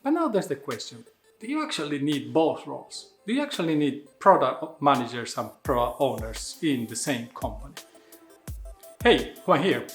But now there's the question, do you actually need both roles? Do you actually need product managers and product owners in the same company? Hey, Juan here.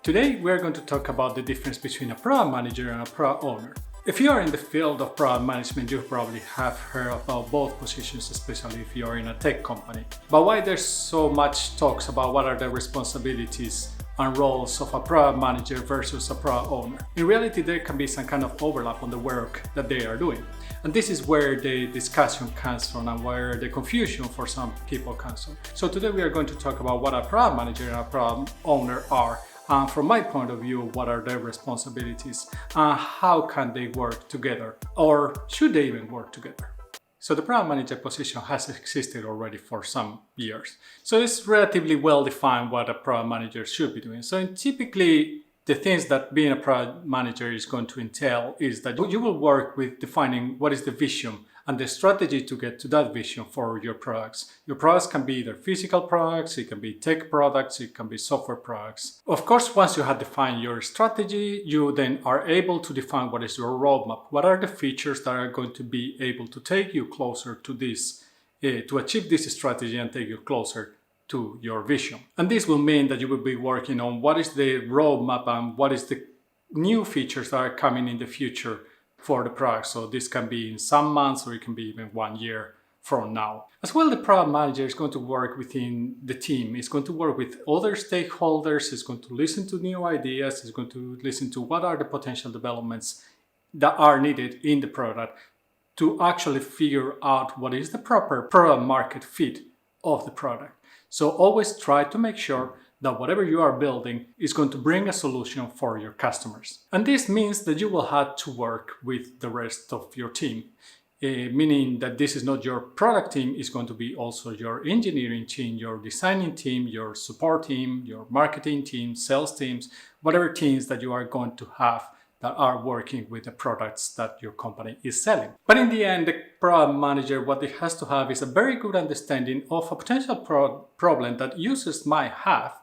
Today we're going to talk about the difference between a product manager and a product owner. If you are in the field of product management, you probably have heard about both positions, especially if you're in a tech company. But why there's so much talks about what are the responsibilities and roles of a product manager versus a product owner? In reality, there can be some kind of overlap on the work that they are doing. And this is where the discussion comes from and where the confusion for some people comes from. So today we are going to talk about what a product manager and a product owner are. From my point of view, what are their responsibilities and how can they work together, or should they even work together? So the product manager position has existed already for some years. So it's relatively well defined what a product manager should be doing. So typically the things that being a product manager is going to entail is that you will work with defining what is the vision and the strategy to get to that vision for your products. Your products can be either physical products, it can be tech products, it can be software products. Of course, once you have defined your strategy, you then are able to define what is your roadmap. What are the features that are going to be able to take you closer to this, to achieve this strategy and take you closer to your vision. And this will mean that you will be working on what is the roadmap and what is the new features that are coming in the future for the product. So this can be in some months or it can be even 1 year from now. As well, the product manager is going to work within the team. It's going to work with other stakeholders. It's going to listen to new ideas. It's going to listen to what are the potential developments that are needed in the product to actually figure out what is the proper product market fit of the product. So always try to make sure that whatever you are building is going to bring a solution for your customers. And this means that you will have to work with the rest of your team, meaning that this is not your product team, it's going to be also your engineering team, your designing team, your support team, your marketing team, sales teams, whatever teams that you are going to have that are working with the products that your company is selling. But in the end, the product manager, what it has to have is a very good understanding of a potential problem that users might have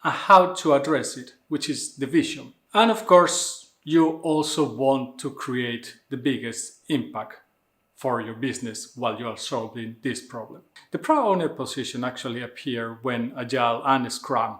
and how to address it, which is the vision. And of course, you also want to create the biggest impact for your business while you are solving this problem. The product owner position actually appeared when Agile and Scrum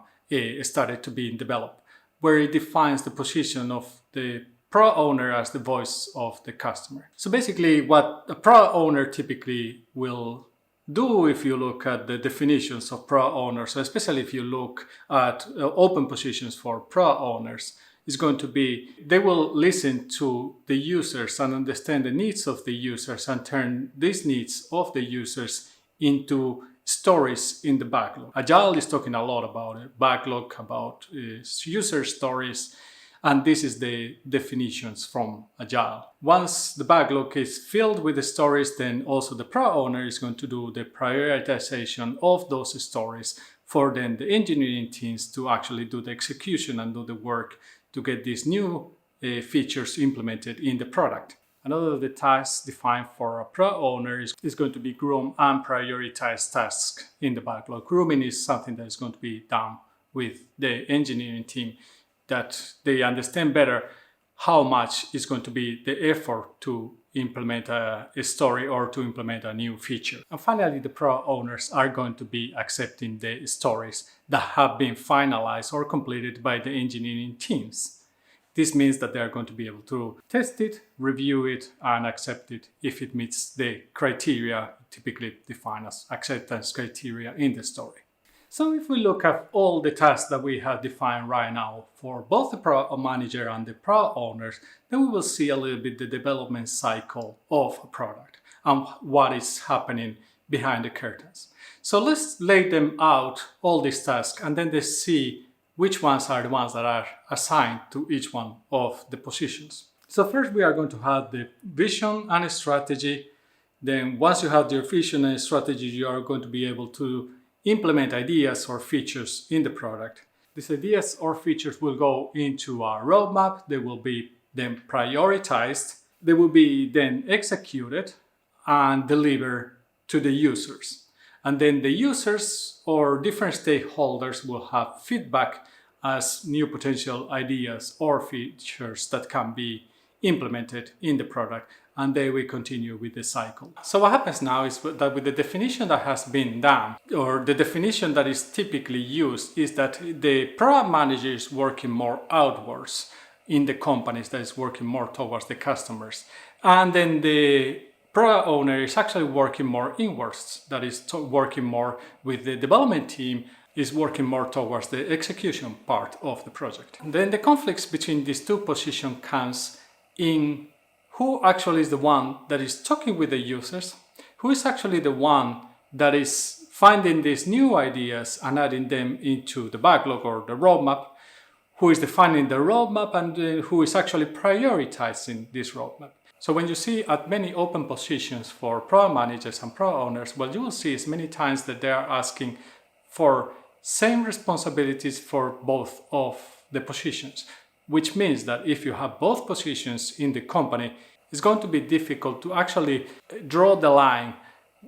started to be developed, where it defines the position of the product owner as the voice of the customer. So basically what a product owner typically will do, if you look at the definitions of product owners, especially if you look at open positions for product owners, is going to be they will listen to the users and understand the needs of the users and turn these needs of the users into stories in the backlog. Agile is talking a lot about it, backlog, about user stories, and this is the definitions from Agile. Once the backlog is filled with the stories, then also the product owner is going to do the prioritization of those stories for then the engineering teams to actually do the execution and do the work to get these new features implemented in the product. Another of the tasks defined for a product owner is going to be groom and prioritize tasks in the backlog. Grooming is something that is going to be done with the engineering team, that they understand better how much is going to be the effort to implement a story or to implement a new feature. And finally, the product owners are going to be accepting the stories that have been finalized or completed by the engineering teams. This means that they are going to be able to test it, review it, and accept it if it meets the criteria typically defined as acceptance criteria in the story. So if we look at all the tasks that we have defined right now for both the product manager and the product owners, then we will see a little bit the development cycle of a product and what is happening behind the curtains. So let's lay them out, all these tasks, and then let's see which ones are the ones that are assigned to each one of the positions. So first we are going to have the vision and strategy. Then once you have your vision and strategy, you are going to be able to implement ideas or features in the product. These ideas or features will go into our roadmap. They will be then prioritized. They will be then executed and delivered to the users. And then the users or different stakeholders will have feedback as new potential ideas or features that can be implemented in the product, and then we continue with the cycle. So what happens now is that with the definition that has been done, or the definition that is typically used, is that the product manager is working more outwards in the companies, that is working more towards the customers. And then the product owner is actually working more inwards, that is working more with the development team, is working more towards the execution part of the project. And then the conflicts between these two positions comes in who actually is the one that is talking with the users, who is actually the one that is finding these new ideas and adding them into the backlog or the roadmap, who is defining the roadmap, and who is actually prioritizing this roadmap. So when you see at many open positions for product managers and product owners, what you will see is many times that they are asking for same responsibilities for both of the positions, which means that if you have both positions in the company, it's going to be difficult to actually draw the line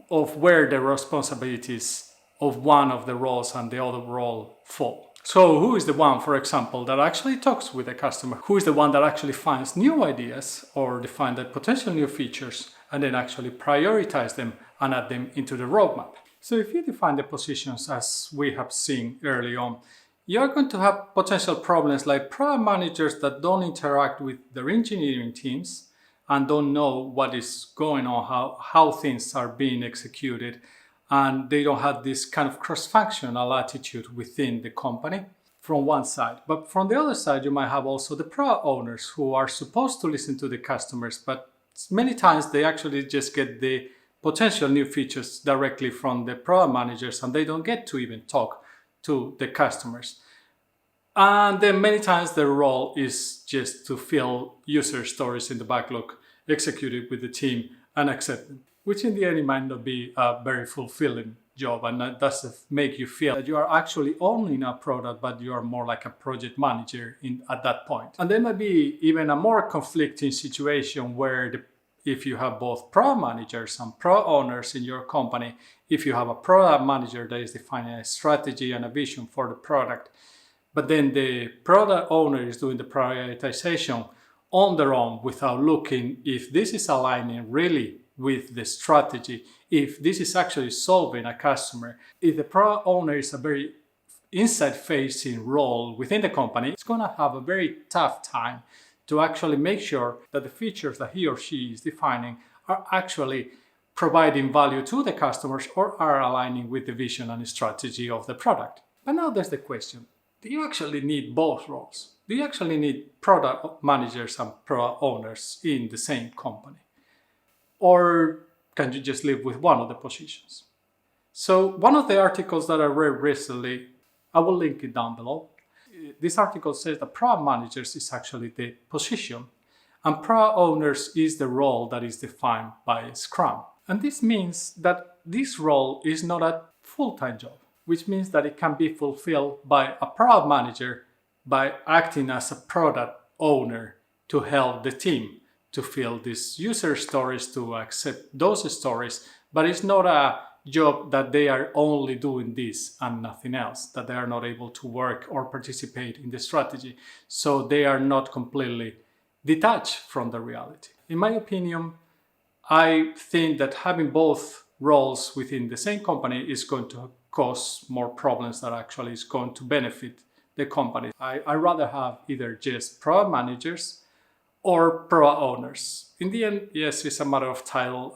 of where the responsibilities of one of the roles and the other role fall. So who is the one, for example, that actually talks with the customer? Who is the one that actually finds new ideas or define the potential new features and then actually prioritize them and add them into the roadmap? So if you define the positions as we have seen early on, you're going to have potential problems like product managers that don't interact with their engineering teams and don't know what is going on, how things are being executed, and they don't have this kind of cross-functional attitude within the company from one side. But from the other side, you might have also the product owners who are supposed to listen to the customers, but many times they actually just get the potential new features directly from the product managers and they don't get to even talk to the customers. And then many times their role is just to fill user stories in the backlog, execute it with the team and accept them, which in the end it might not be a very fulfilling job, and that doesn't make you feel that you are actually owning a product, but you are more like a project manager at that point. And there might be even a more conflicting situation where if you have both product managers and product owners in your company, if you have a product manager that is defining a strategy and a vision for the product, but then the product owner is doing the prioritization on their own without looking if this is aligning really with the strategy, if this is actually solving a customer. If the product owner is a very inside-facing role within the company, it's going to have a very tough time to actually make sure that the features that he or she is defining are actually providing value to the customers or are aligning with the vision and strategy of the product. But now there's the question, do you actually need both roles? Do you actually need product managers and product owners in the same company? Or can you just live with one of the positions? So one of the articles that I read recently, I will link it down below. This article says that product managers is actually the position and product owners is the role that is defined by Scrum. And this means that this role is not a full-time job, which means that it can be fulfilled by a product manager by acting as a product owner to help the team to fill these user stories, to accept those stories, but it's not a job that they are only doing this and nothing else, that they are not able to work or participate in the strategy. So they are not completely detached from the reality. In my opinion, I think that having both roles within the same company is going to cause more problems than actually is going to benefit the company. I rather have either just product managers or product owners. In the end, yes, it's a matter of title.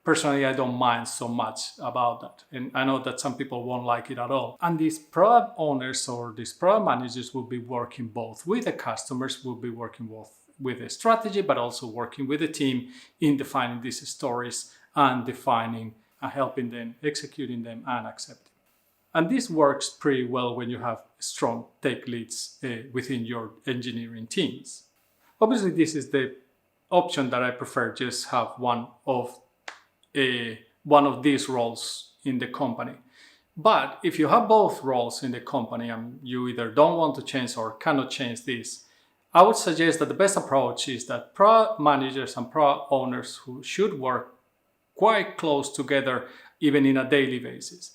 Personally, I don't mind so much about that. And I know that some people won't like it at all. And these product owners or these product managers will be working both with the customers, will be working both with the strategy, but also working with the team in defining these stories and defining and helping them, executing them and accepting. And this works pretty well when you have strong tech leads within your engineering teams. Obviously, this is the option that I prefer, just have one of these roles in the company. But if you have both roles in the company and you either don't want to change or cannot change this, I would suggest that the best approach is that product managers and product owners who should work quite close together, even in a daily basis,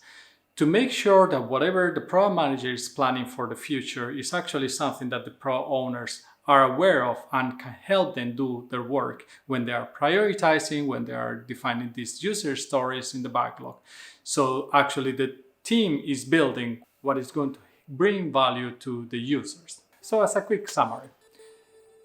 to make sure that whatever the product manager is planning for the future is actually something that the product owners are aware of and can help them do their work when they are prioritizing, when they are defining these user stories in the backlog. So actually the team is building what is going to bring value to the users. So as a quick summary,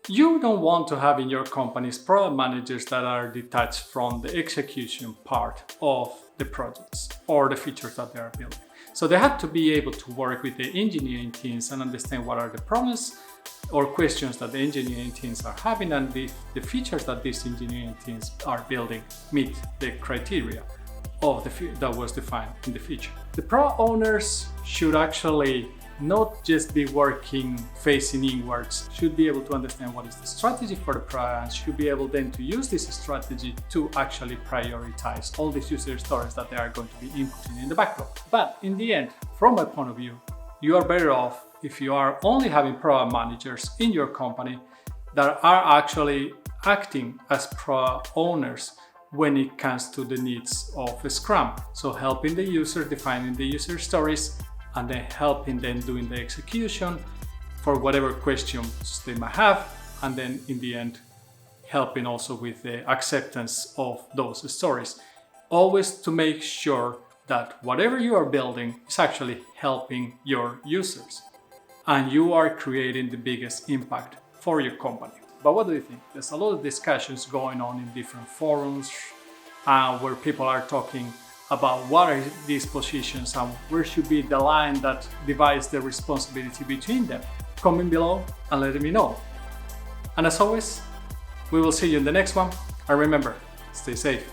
you don't want to have in your companies product managers that are detached from the execution part of the projects or the features that they are building. So they have to be able to work with the engineering teams and understand what are the problems or questions that the engineering teams are having, and the features that these engineering teams are building meet the criteria of that was defined in the feature. The product owners should actually not just be working facing inwards, should be able to understand what is the strategy for the product and should be able then to use this strategy to actually prioritize all these user stories that they are going to be inputting in the backlog. But in the end, from my point of view, you are better off if you are only having product managers in your company that are actually acting as product owners when it comes to the needs of Scrum. So helping the user, defining the user stories, and then helping them doing the execution for whatever questions they might have, and then in the end helping also with the acceptance of those stories. Always to make sure that whatever you are building is actually helping your users and you are creating the biggest impact for your company. But what do you think? There's a lot of discussions going on in different forums where people are talking about what are these positions and where should be the line that divides the responsibility between them. Comment below and let me know. And as always, we will see you in the next one. And remember, stay safe.